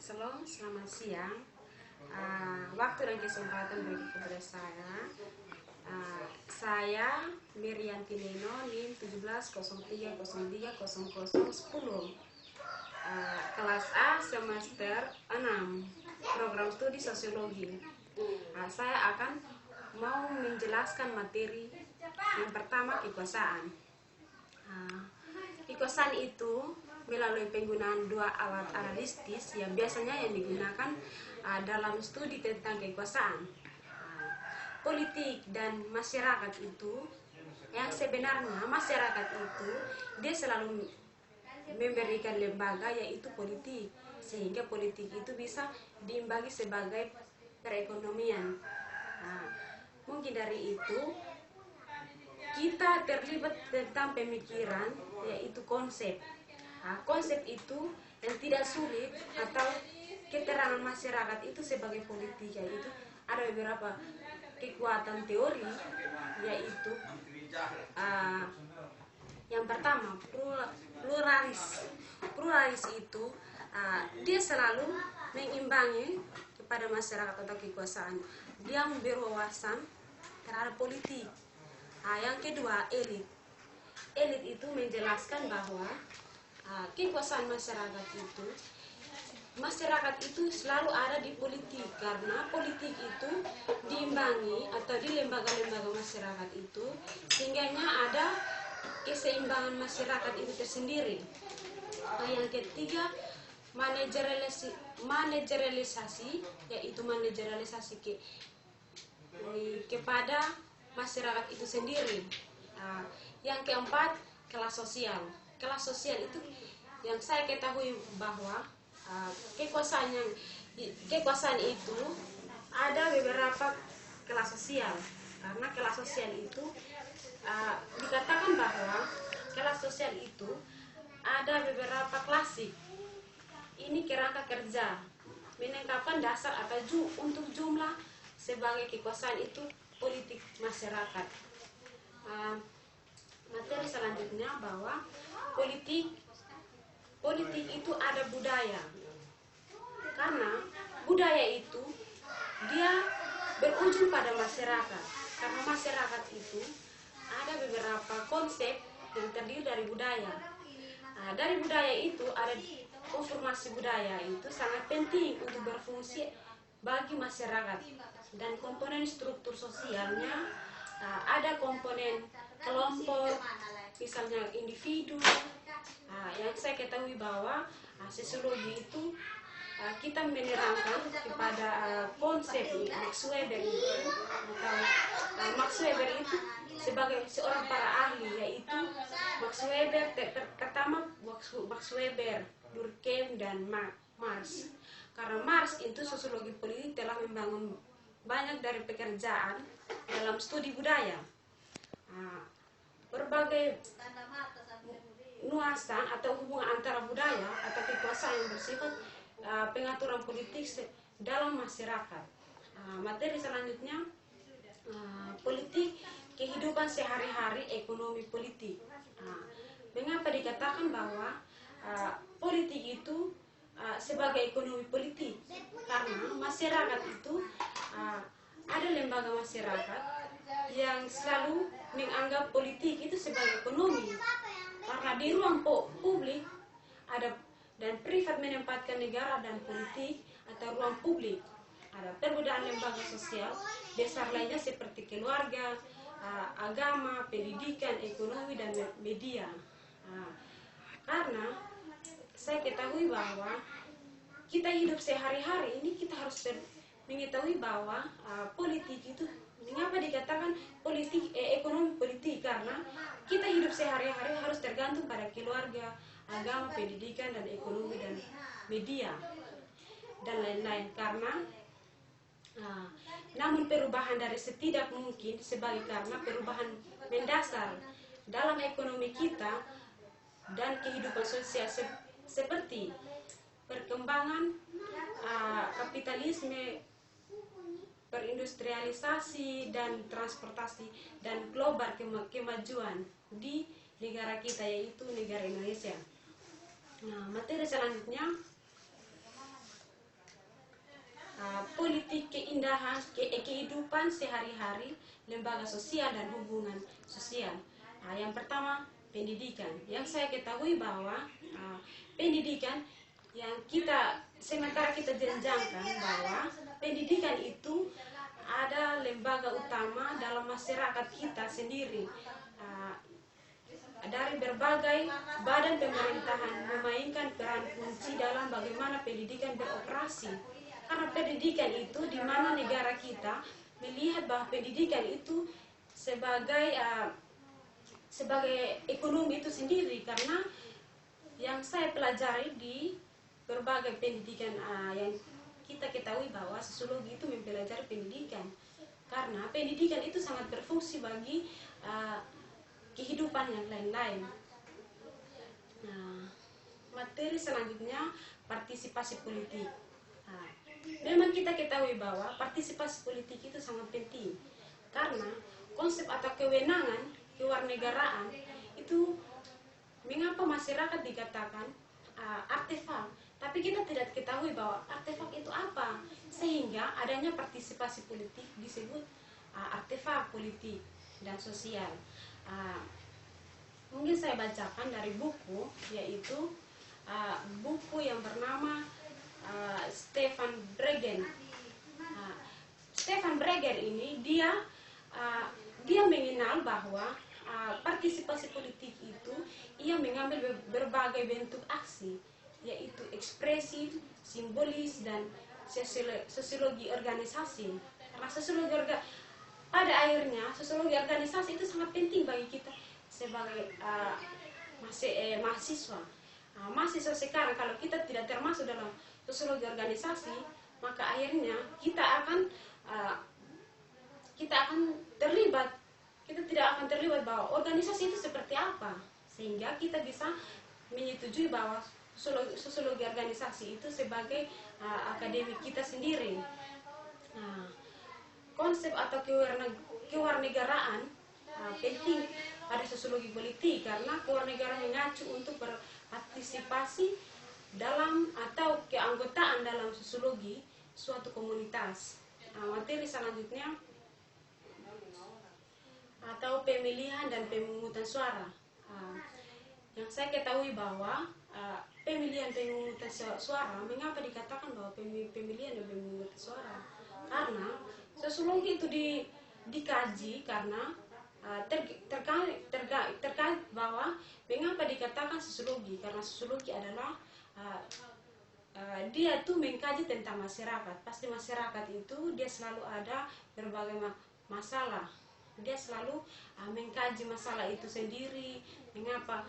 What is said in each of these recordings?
Selamat siang. Waktu dan kesempatan bagi kepada saya. Saya Mirianti Neno, NIM 1703030010, kelas A semester 6, program studi sosiologi. Saya akan mau menjelaskan materi yang pertama, kekuasaan. Kekuasaan itu melalui penggunaan dua alat analitis yang biasanya digunakan dalam studi tentang kekuasaan. Politik dan masyarakat itu, yang sebenarnya masyarakat itu dia selalu memberikan lembaga yaitu politik, sehingga politik itu bisa diimbangi sebagai perekonomian. Mungkin dari itu kita terlibat tentang pemikiran yaitu konsep. Konsep itu yang tidak sulit atau keterangan masyarakat itu sebagai politik, yaitu ada beberapa kekuatan teori, yaitu yang pertama pluralis. Pluralis itu dia selalu mengimbangi kepada masyarakat atau kekuasaan. Dia berwawasan terhadap politik. Yang kedua, elit. Elit itu menjelaskan bahwa kekuasaan masyarakat itu selalu ada di politik, karena politik itu diimbangi atau di lembaga-lembaga masyarakat itu sehingga ada keseimbangan masyarakat itu tersendiri. Yang ketiga, manajerialisasi, yaitu manajerialisasi kepada masyarakat itu sendiri. Yang keempat, kelas sosial. Kelas sosial itu yang saya ketahui bahwa kekuasaan itu ada beberapa kelas sosial, karena kelas sosial itu dikatakan bahwa kelas sosial itu ada beberapa klasik. Ini kerangka kerja menetapkan dasar atau untuk jumlah sebagai kekuasaan itu politik masyarakat. Materi selanjutnya bahwa politik itu ada budaya, karena budaya itu dia berujung pada masyarakat, karena masyarakat itu ada beberapa konsep yang terdiri dari budaya. Dari budaya itu ada konformasi budaya, itu sangat penting untuk berfungsi bagi masyarakat, dan komponen struktur sosialnya ada komponen kelompok, misalnya individu. Yang saya ketahui bahwa sosiologi itu kita menerangkan kepada konsep Max Weber itu, atau Max Weber itu sebagai seorang para ahli, yaitu Max Weber pertama, Max Weber, Durkheim, dan Marx. Karena Marx itu sosiologi politik telah membangun banyak dari pekerjaan dalam studi budaya. Berbagai nuansa atau hubungan antara budaya atau kekuasaan yang bersifat pengaturan politik dalam masyarakat. Materi selanjutnya, politik, kehidupan sehari-hari, ekonomi politik. Mengapa dikatakan bahwa politik itu sebagai ekonomi politik? Karena masyarakat itu ada lembaga masyarakat yang selalu menganggap politik itu sebagai ekonomi, karena di ruang publik ada dan privat menempatkan negara dan politik atau ruang publik. Ada perbedaan lembaga sosial besar lainnya seperti keluarga, agama, pendidikan, ekonomi, dan media. Karena saya ketahui bahwa kita hidup sehari-hari ini, kita harus mengetahui bahwa politik itu, mengapa dikatakan politik ekonomi politik, karena kita hidup sehari-hari harus tergantung pada keluarga, agama, pendidikan, dan ekonomi, dan media, dan lain-lain. Karena namun perubahan dari setidak mungkin karena perubahan mendasar dalam ekonomi kita dan kehidupan sosial seperti perkembangan kapitalisme, perindustrialisasi, dan transportasi, dan global kemajuan di negara kita, yaitu negara Indonesia. Materi selanjutnya, keindahan kehidupan sehari-hari lembaga sosial dan hubungan sosial. Yang pertama, pendidikan. Yang saya ketahui bahwa pendidikan yang sementara kita jenjangkan bahwa pendidikan itu ada lembaga utama dalam masyarakat kita sendiri. Dari berbagai badan pemerintahan memainkan peran kunci dalam bagaimana pendidikan beroperasi. Karena pendidikan itu di mana negara kita melihat bahwa pendidikan itu sebagai ekonomi itu sendiri, karena yang saya pelajari di berbagai pendidikan yang kita ketahui bahwa sosiologi itu mempelajari pendidikan, karena pendidikan itu sangat berfungsi bagi kehidupan yang lain-lain. Materi selanjutnya partisipasi politik. Memang kita ketahui bahwa partisipasi politik itu sangat penting, karena konsep atau kewenangan kewarganegaraan itu mengapa masyarakat dikatakan artefak, tapi kita tidak ketahui bahwa artefak itu apa, sehingga adanya partisipasi politik disebut artefak politik dan sosial. Mungkin saya bacakan dari buku, yaitu buku yang bernama Stefan Breger. Stefan Breger ini dia mengenal bahwa partisipasi politik itu ia mengambil berbagai bentuk aksi, yaitu ekspresif, simbolis, dan sosiologi organisasi. Karena pada akhirnya sosiologi organisasi itu sangat penting bagi kita sebagai mahasiswa. Mahasiswa sekarang kalau kita tidak termasuk dalam sosiologi organisasi, maka akhirnya kita tidak akan terlibat bahwa organisasi itu seperti apa, sehingga kita bisa menyetujui bahwa sosiologi organisasi itu sebagai akademik kita sendiri. Konsep atau kewarganegaraan penting pada sosiologi politik, karena kewarganegaraan mengacu untuk berpartisipasi dalam atau keanggotaan dalam sosiologi suatu komunitas. Materi selanjutnya atau pemilihan dan pemungutan suara. Yang saya ketahui bahwa pemilihan pemungutan suara, mengapa dikatakan bahwa pemilihan dan pemungutan suara? Karena sosiologi itu dikaji karena terkait bahwa mengapa dikatakan sosiologi, karena sosiologi adalah dia tuh mengkaji tentang masyarakat. Pasti masyarakat itu dia selalu ada berbagai masalah, dia selalu mengkaji masalah itu sendiri. Mengapa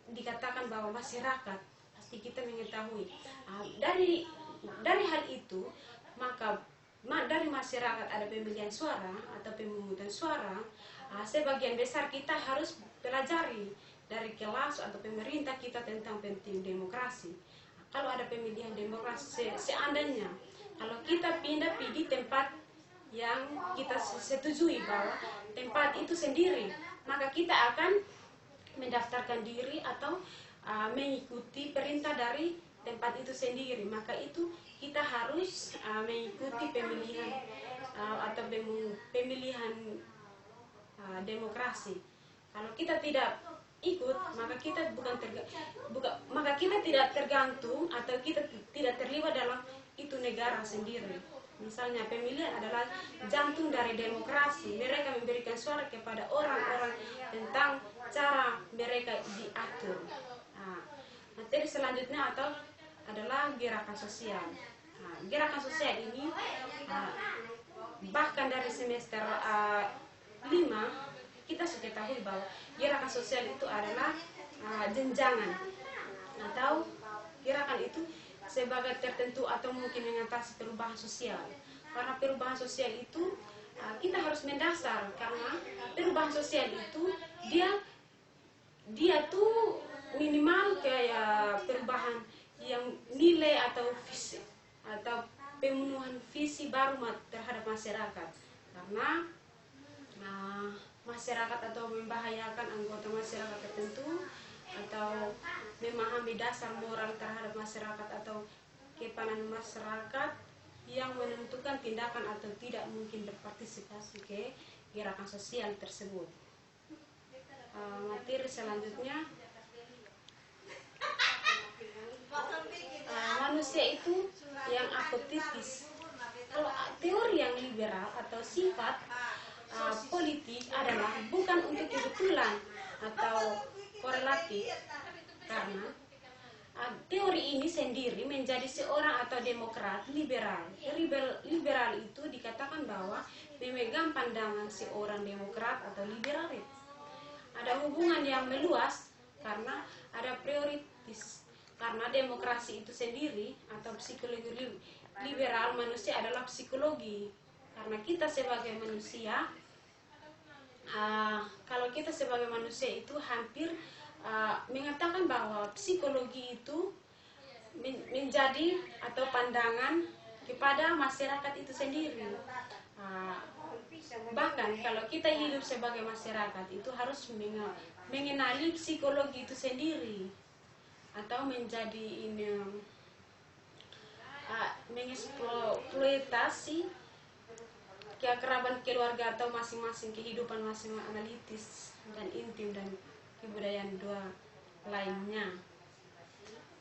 dikatakan bahwa masyarakat, pasti kita mengetahui dari hal itu, maka dari masyarakat ada pemilihan suara atau pemungutan suara. Sebagian besar kita harus pelajari dari kelas atau pemerintah kita tentang penting demokrasi. Kalau ada pemilihan demokrasi, seandainya kalau kita pindah di tempat yang kita setujui bahwa tempat itu sendiri, maka kita akan mendaftarkan diri atau mengikuti perintah dari tempat itu sendiri. Maka itu kita harus mengikuti pemilihan atau pemilihan demokrasi. Kalau kita tidak ikut, maka kita kita tidak tergantung atau kita tidak terlibat dalam itu negara sendiri. Misalnya pemilihan adalah jantung dari demokrasi. Mereka memberikan suara kepada orang-orang tentang cara mereka diatur. Materi selanjutnya adalah gerakan sosial. Gerakan sosial ini bahkan dari semester 5 kita sudah tahu bahwa gerakan sosial itu adalah jenjangan, atau gerakan itu sebagai tertentu atau mungkin mengatasi perubahan sosial. Karena perubahan sosial itu kita harus mendasar, karena perubahan sosial itu dia tuh minimal kayak perubahan yang nilai atau visi atau pemenuhan visi baru terhadap masyarakat. Karena masyarakat atau membahayakan anggota masyarakat tertentu, atau memahami dasar moral terhadap masyarakat atau kepanan masyarakat, yang menentukan tindakan atau tidak mungkin berpartisipasi ke gerakan sosial tersebut. Materi selanjutnya, manusia itu yang apotetis. Kalau teori yang liberal atau sifat politik adalah bukan untuk kebetulan atau korelatif, karena teori ini sendiri menjadi seorang atau demokrat liberal. Liberal itu dikatakan bahwa memegang pandangan seorang demokrat atau liberalis. Ada hubungan yang meluas karena ada prioritas. Karena demokrasi itu sendiri atau psikologi liberal manusia adalah psikologi. Karena kita sebagai manusia, kalau kita sebagai manusia itu hampir mengatakan bahwa psikologi itu menjadi atau pandangan kepada masyarakat itu sendiri. Bahkan kalau kita hidup sebagai masyarakat itu harus mengenali psikologi itu sendiri atau menjadi mengeksploitasi keakraban keluarga atau masing-masing kehidupan masing-masing analitis dan intim dan kebudayaan dua lainnya.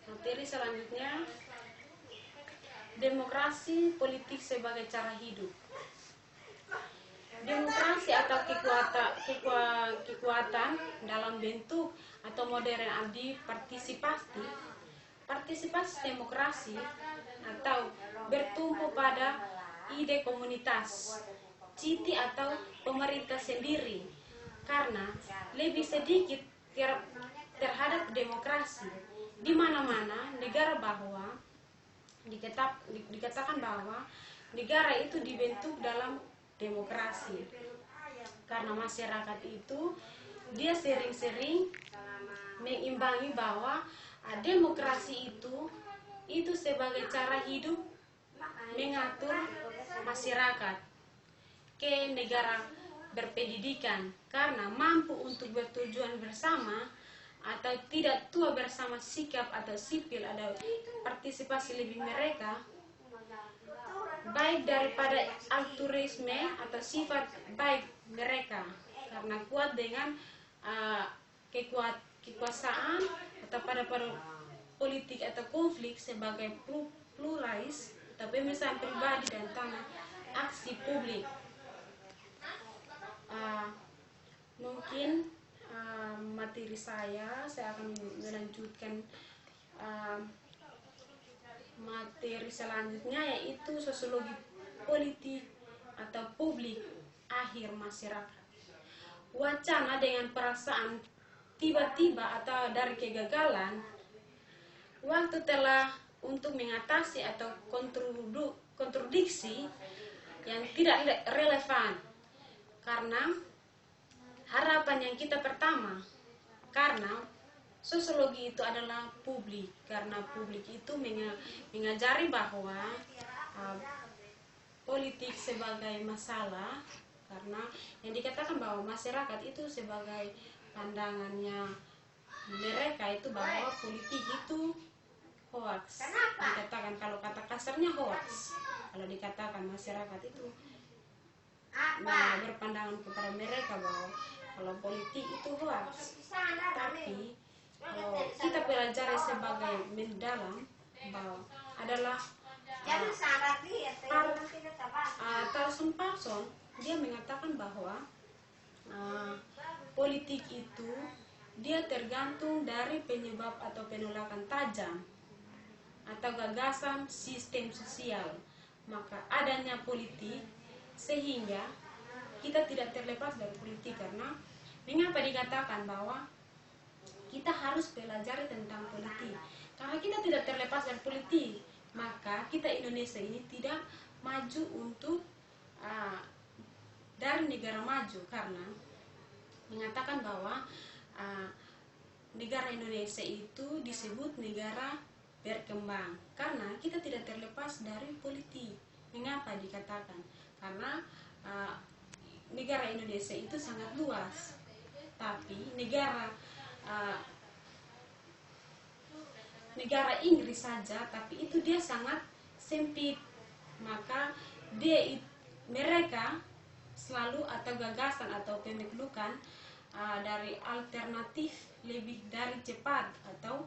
Materi selanjutnya, demokrasi politik sebagai cara hidup. Demokrasi atau kekuatan dalam bentuk atau modern abdi partisipasi demokrasi atau bertumpu pada ide komunitas, citi atau pemerintah sendiri, karena lebih sedikit terhadap demokrasi. Di mana-mana negara bahwa dikatakan bahwa negara itu dibentuk dalam demokrasi, karena masyarakat itu dia sering-sering mengimbangi bahwa demokrasi itu sebagai cara hidup mengatur masyarakat ke negara berpendidikan, karena mampu untuk bertujuan bersama atau tidak tua bersama sikap atau sipil ada partisipasi lebih mereka baik daripada altruisme atau sifat baik mereka, karena kuat dengan kekuasaan atau pada politik atau konflik sebagai pluralis atau pemisahan pribadi dan tanah aksi publik. Mungkin materi saya akan melanjutkan materi selanjutnya, yaitu sosiologi politik atau publik akhir masyarakat. Wacana dengan perasaan tiba-tiba atau dari kegagalan waktu telah untuk mengatasi atau kontradiksi yang tidak relevan, karena harapan yang kita pertama, karena sosiologi itu adalah publik, karena publik itu mengajari bahwa politik sebagai masalah, karena yang dikatakan bahwa masyarakat itu sebagai pandangannya mereka itu bahwa politik itu hoax. Dikatakan kalau kata kasarnya hoax. Kalau dikatakan masyarakat itu berpandangan kepada mereka bahwa kalau politik itu hoax. Tapi kalau kita pelajari sebagai mendalam bahwa adalah Carlson Parson, dia mengatakan bahwa politik itu dia tergantung dari penyebab atau penolakan tajam atau gagasan sistem sosial. Maka adanya politik sehingga kita tidak terlepas dari politik, karena mengapa dikatakan bahwa kita harus belajar tentang politik, karena kita tidak terlepas dari politik, maka kita Indonesia ini tidak maju untuk dari negara maju, karena mengatakan bahwa negara Indonesia itu disebut negara berkembang, karena kita tidak terlepas dari politik. Mengapa dikatakan? Karena negara Indonesia itu sangat luas, tapi negara Inggris saja, tapi itu dia sangat sempit, maka mereka selalu atau gagasan atau pemiklukan dari alternatif lebih dari cepat atau